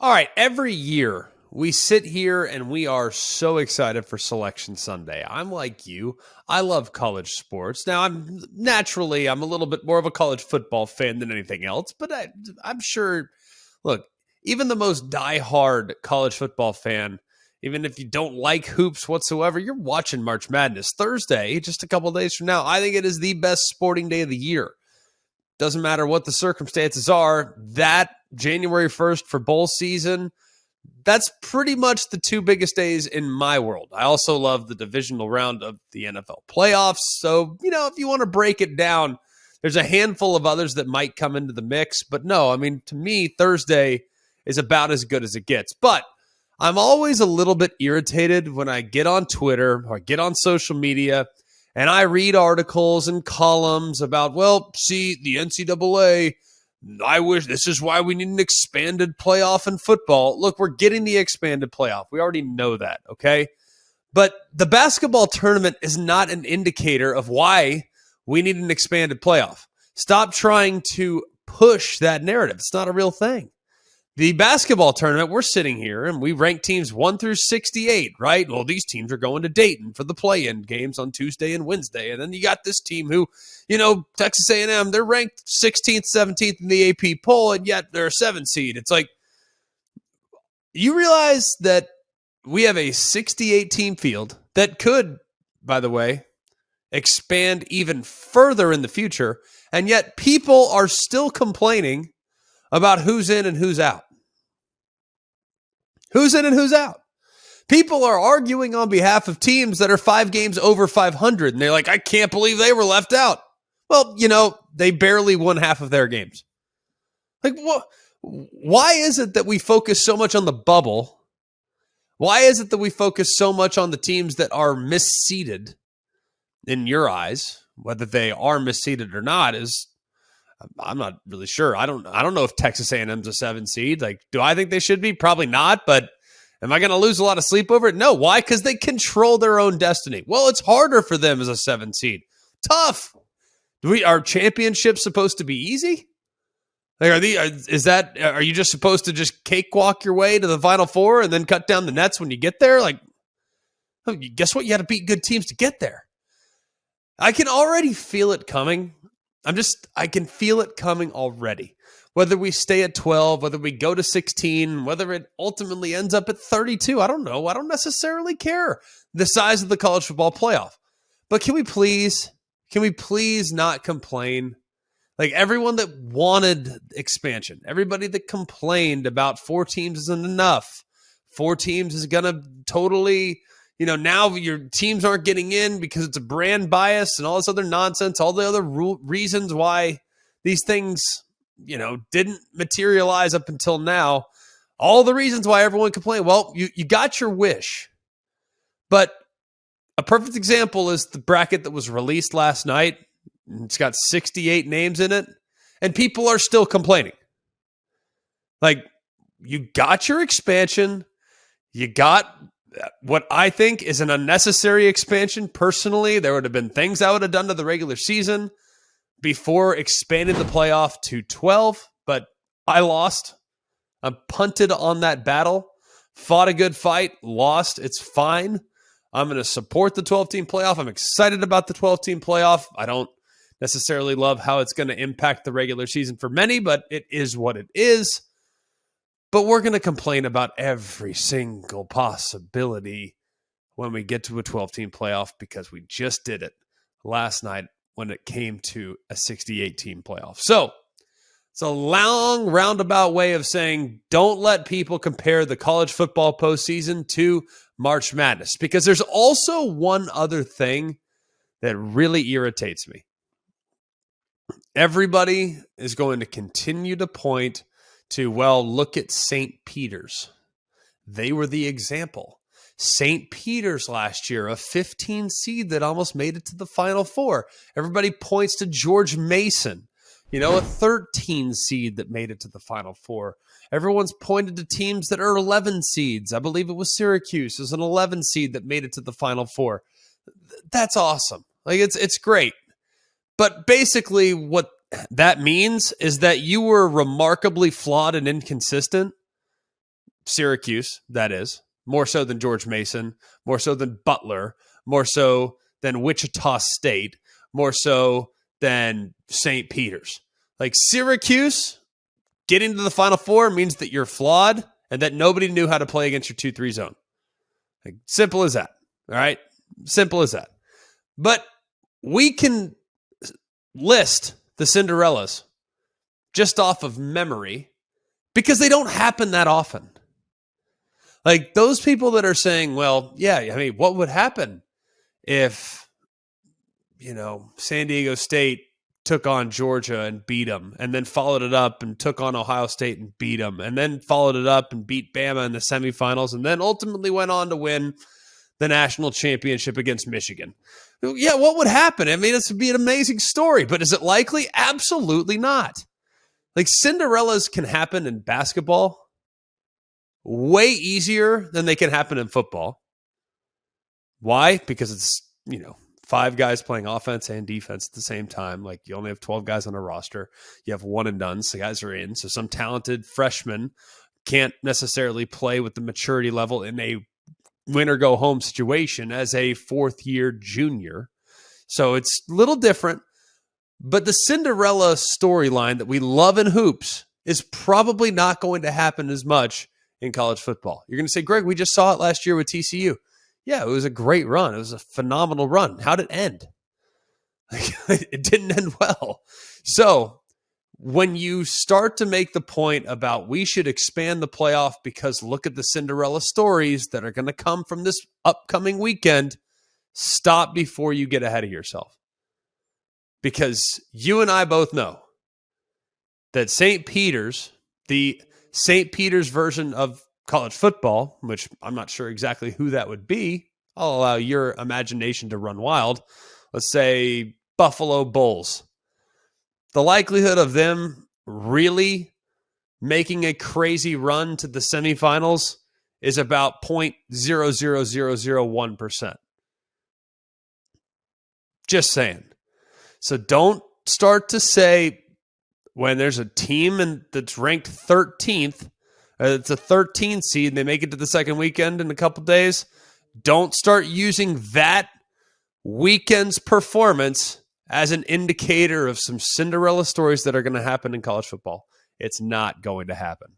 All right, every year we sit here and we are so excited for Selection Sunday. I'm like you. I love college sports. Now, I'm a little bit more of a college football fan than anything else, but I'm sure, look, even the most diehard college football fan, even if you don't like hoops whatsoever, you're watching March Madness Thursday, just a couple of days from now. I think it is the best sporting day of the year. Doesn't matter what the circumstances are. That January 1st for bowl season, that's pretty much the two biggest days in my world. I also love the divisional round of the NFL playoffs. So, if you want to break it down, there's a handful of others that might come into the mix. But no, to me, Thursday is about as good as it gets. But I'm always a little bit irritated when I get on Twitter or get on social media and I read articles and columns about, the NCAA, I wish this is why we need an expanded playoff in football. Look, we're getting the expanded playoff. We already know that, okay? But the basketball tournament is not an indicator of why we need an expanded playoff. Stop trying to push that narrative. It's not a real thing. The basketball tournament, we're sitting here and we rank teams 1 through 68, right? Well, these teams are going to Dayton for the play-in games on Tuesday and Wednesday. And then you got this team who, Texas A&M, they're ranked 16th, 17th in the AP poll, and yet they're a 7 seed. It's like, you realize that we have a 68-team field that could, by the way, expand even further in the future, and yet people are still complaining about who's in and who's out. Who's in and who's out? People are arguing on behalf of teams that are 5 games over 500, and they're like, I can't believe they were left out. Well, they barely won half of their games. Like, what? Why is it that we focus so much on the bubble? Why is it that we focus so much on the teams that are misseeded in your eyes? Whether they are misseeded or not I'm not really sure. I don't know if Texas A&M's a 7 seed. Like, do I think they should be? Probably not. But am I going to lose a lot of sleep over it? No. Why? Because they control their own destiny. Well, it's harder for them as a 7 seed. Tough. Are championships supposed to be easy? Like, are you just supposed to just cakewalk your way to the Final Four and then cut down the nets when you get there? Like, guess what? You had to beat good teams to get there. I can already feel it coming. I can feel it coming already. Whether we stay at 12, whether we go to 16, whether it ultimately ends up at 32, I don't know. I don't necessarily care the size of the college football playoff. But can we please not complain? Like, everyone that wanted expansion, everybody that complained about 4 teams isn't enough. 4 teams is going to totally... now your teams aren't getting in because it's a brand bias and all this other nonsense, all the other reasons why these things, didn't materialize up until now. All the reasons why everyone complained. Well, you got your wish. But a perfect example is the bracket that was released last night. It's got 68 names in it, and people are still complaining. Like, you got your expansion. You got what I think is an unnecessary expansion. Personally, there would have been things I would have done to the regular season before expanding the playoff to 12, but I lost. I punted on that battle, fought a good fight, lost. It's fine. I'm going to support the 12-team playoff. I'm excited about the 12-team playoff. I don't necessarily love how it's going to impact the regular season for many, but it is what it is. But we're going to complain about every single possibility when we get to a 12-team playoff because we just did it last night when it came to a 68-team playoff. So it's a long roundabout way of saying don't let people compare the college football postseason to March Madness, because there's also one other thing that really irritates me. Everybody is going to continue to point to, look at St. Peter's. They were the example. St. Peter's last year, a 15 seed that almost made it to the Final Four. Everybody points to George Mason, a 13 seed that made it to the Final Four. Everyone's pointed to teams that are 11 seeds. I believe it was Syracuse as an 11 seed that made it to the Final Four. That's awesome. Like, it's great. But basically what that means is that you were remarkably flawed and inconsistent Syracuse, that is, more so than George Mason, more so than Butler, more so than Wichita State, more so than St. Peter's. Like Syracuse, getting to the Final Four means that you're flawed and that nobody knew how to play against your 2-3 zone. Like, simple as that. All right? Simple as that. But we can list the Cinderellas just off of memory because they don't happen that often. Like those people that are saying, well, yeah, I mean, what would happen if, San Diego State took on Georgia and beat them, and then followed it up and took on Ohio State and beat them, and then followed it up and beat Bama in the semifinals, and then ultimately went on to win the national championship against Michigan. Yeah, what would happen? I mean, this would be an amazing story, but is it likely? Absolutely not. Like Cinderellas can happen in basketball way easier than they can happen in football. Why? Because it's, 5 guys playing offense and defense at the same time. Like you only have 12 guys on a roster. You have one and done. So guys are in. So some talented freshmen can't necessarily play with the maturity level in a win or go home situation as a 4th year junior. So it's a little different, but the Cinderella storyline that we love in hoops is probably not going to happen as much in college football. You're going to say, Greg, we just saw it last year with TCU. Yeah, it was a great run. It was a phenomenal run. How'd it end? It didn't end well. So when you start to make the point about we should expand the playoff because look at the Cinderella stories that are going to come from this upcoming weekend, stop before you get ahead of yourself. Because you and I both know that St. Peter's, the St. Peter's version of college football, which I'm not sure exactly who that would be. I'll allow your imagination to run wild. Let's say Buffalo Bulls. The likelihood of them really making a crazy run to the semifinals is about 0.00001%. Just saying. So don't start to say when there's a team that's ranked 13th, it's a 13 seed, and they make it to the second weekend in a couple days. Don't start using that weekend's performance as an indicator of some Cinderella stories that are going to happen in college football. It's not going to happen.